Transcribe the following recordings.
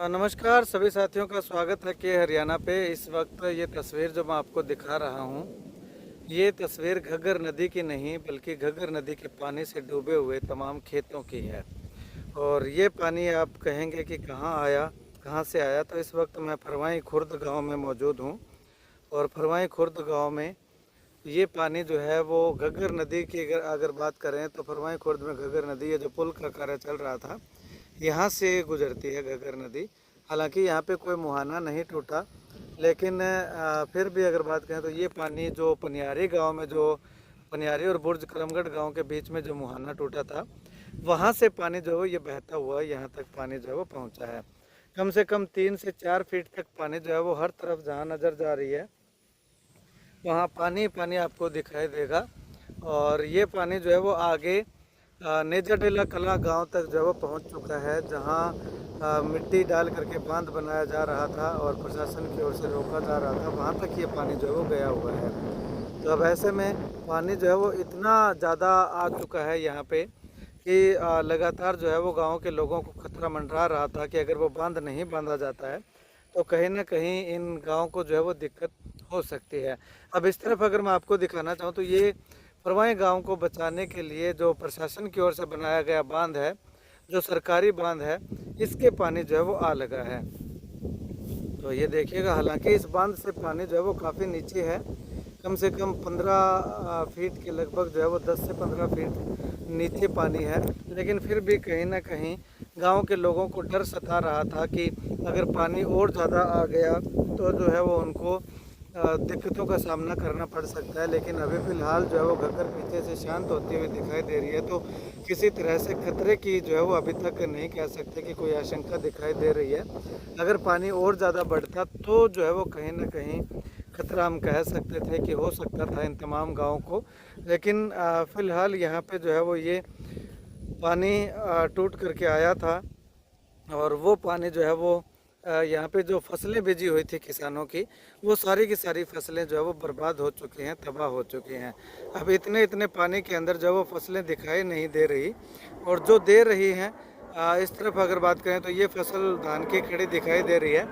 नमस्कार सभी साथियों का स्वागत है के हरियाणा पे। इस वक्त ये तस्वीर जो मैं आपको दिखा रहा हूँ, ये तस्वीर घग्गर नदी की नहीं बल्कि घग्गर नदी के पानी से डूबे हुए तमाम खेतों की है। और ये पानी आप कहेंगे कि कहाँ आया, कहाँ से आया। तो इस वक्त मैं फरवाई खुर्द गांव में मौजूद हूँ और फरवाई खुर्द गांव में ये पानी जो है वो घग्गर नदी की अगर अगर बात करें तो फरवाई खुर्द में घग्गर नदी है, जो पुल का कार्य चल रहा था यहाँ से गुजरती है घग्गर नदी। हालांकि यहाँ पे कोई मुहाना नहीं टूटा, लेकिन फिर भी अगर बात करें तो ये पानी जो पनियारी गांव में, जो पनियारी और बुर्ज करमगढ़ गांव के बीच में जो मुहाना टूटा था, वहाँ से पानी जो है ये बहता हुआ यहाँ तक पानी जो है वो पहुँचा है। कम से कम 3 से 4 फीट तक पानी जो है वो हर तरफ जहाँ नज़र जा रही है वहाँ पानी पानी आपको दिखाई देगा। और ये पानी जो है वो आगे नेजाडेला कला गांव तक जो है वो पहुँच चुका है, जहाँ मिट्टी डाल करके बांध बनाया जा रहा था और प्रशासन की ओर से रोका जा रहा था, वहाँ तक ये पानी जो है वो गया हुआ है। तो अब ऐसे में पानी जो है वो इतना ज़्यादा आ चुका है यहाँ पे कि लगातार जो है वो गांव के लोगों को खतरा मंडरा रहा था कि अगर वो बांध नहीं बांधा जाता है तो कहीं ना कहीं इन गाँव को जो है वो दिक्कत हो सकती है। अब इस तरफ अगर मैं आपको दिखाना चाहूँ तो ये फरवाई गांव को बचाने के लिए जो प्रशासन की ओर से बनाया गया बांध है, जो सरकारी बांध है, इसके पानी जो है वो आ लगा है। तो ये देखिएगा, हालांकि इस बांध से पानी जो है वो काफ़ी नीचे है, कम से कम 15 फीट के लगभग जो है वो 10 से 15 फीट नीचे पानी है। लेकिन फिर भी कहीं ना कहीं गांव के लोगों को डर सता रहा था कि अगर पानी और ज़्यादा आ गया तो जो है वो उनको दिक्कतों का सामना करना पड़ सकता है। लेकिन अभी फ़िलहाल जो है वो घग्गर पीछे से शांत होती हुई दिखाई दे रही है, तो किसी तरह से खतरे की जो है वो अभी तक नहीं कह सकते कि कोई आशंका दिखाई दे रही है। अगर पानी और ज़्यादा बढ़ता तो जो है वो कहीं ना कहीं खतरा हम कह सकते थे कि हो सकता था इन तमाम गाँव को। लेकिन फ़िलहाल यहाँ पे जो है वो ये पानी टूट करके आया था और वो पानी जो है वो यहाँ पे जो फसलें बीजी हुई थी किसानों की, वो सारी की सारी फसलें जो है वो बर्बाद हो चुकी हैं, तबाह हो चुकी हैं। अब इतने इतने पानी के अंदर जो है वो फसलें दिखाई नहीं दे रही, और जो दे रही हैं इस तरफ अगर बात करें तो ये फसल धान की खड़ी दिखाई दे रही है।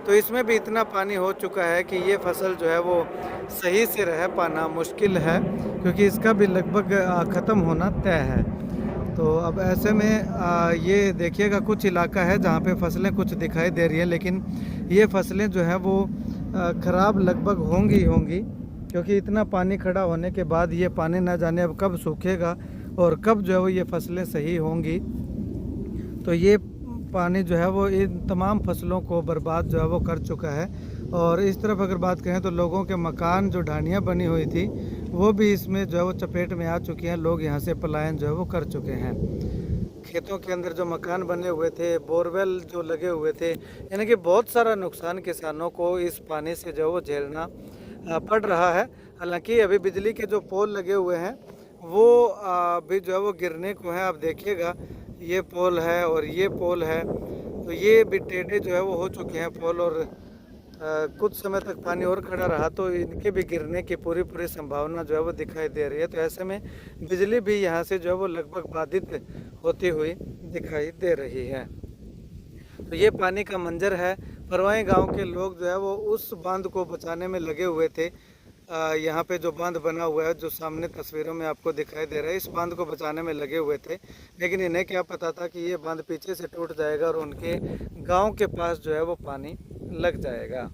तो इसमें भी इतना पानी हो चुका है कि ये फसल जो है वो सही से रह पाना मुश्किल है, क्योंकि इसका भी लगभग ख़त्म होना तय है। तो अब ऐसे में ये देखिएगा, कुछ इलाका है जहाँ पे फसलें कुछ दिखाई दे रही है, लेकिन ये फसलें जो है वो ख़राब लगभग होंगी ही होंगी, क्योंकि इतना पानी खड़ा होने के बाद ये पानी ना जाने अब कब सूखेगा और कब जो है वो ये फसलें सही होंगी। तो ये पानी जो है वो इन तमाम फसलों को बर्बाद जो है वो कर चुका है। और इस तरफ अगर बात करें तो लोगों के मकान, जो ढानियाँ बनी हुई थी, वो भी इसमें जो है वो चपेट में आ चुकी हैं। लोग यहाँ से पलायन जो है वो कर चुके हैं। खेतों के अंदर जो मकान बने हुए थे, बोरवेल जो लगे हुए थे, यानी कि बहुत सारा नुकसान किसानों को इस पानी से जो है वो झेलना पड़ रहा है। हालांकि अभी बिजली के जो पोल लगे हुए हैं वो भी जो है वो गिरने को है। आप देखिएगा, ये पोल है और ये पोल है, तो ये भी टेढ़े जो है वो हो चुके हैं पोल, और कुछ समय तक पानी और खड़ा रहा तो इनके भी गिरने की पूरी पूरी संभावना जो है वो दिखाई दे रही है। तो ऐसे में बिजली भी यहाँ से जो है वो लगभग बाधित होती हुई दिखाई दे रही है। तो ये पानी का मंजर है। फरवाई गांव के लोग जो है वो उस बांध को बचाने में लगे हुए थे। यहाँ पे जो बांध बना हुआ है, जो सामने तस्वीरों में आपको दिखाई दे रहा है, इस बांध को बचाने में लगे हुए थे। लेकिन इन्हें क्या पता था कि ये बांध पीछे से टूट जाएगा और उनके गांव के पास जो है वो पानी लग जाएगा।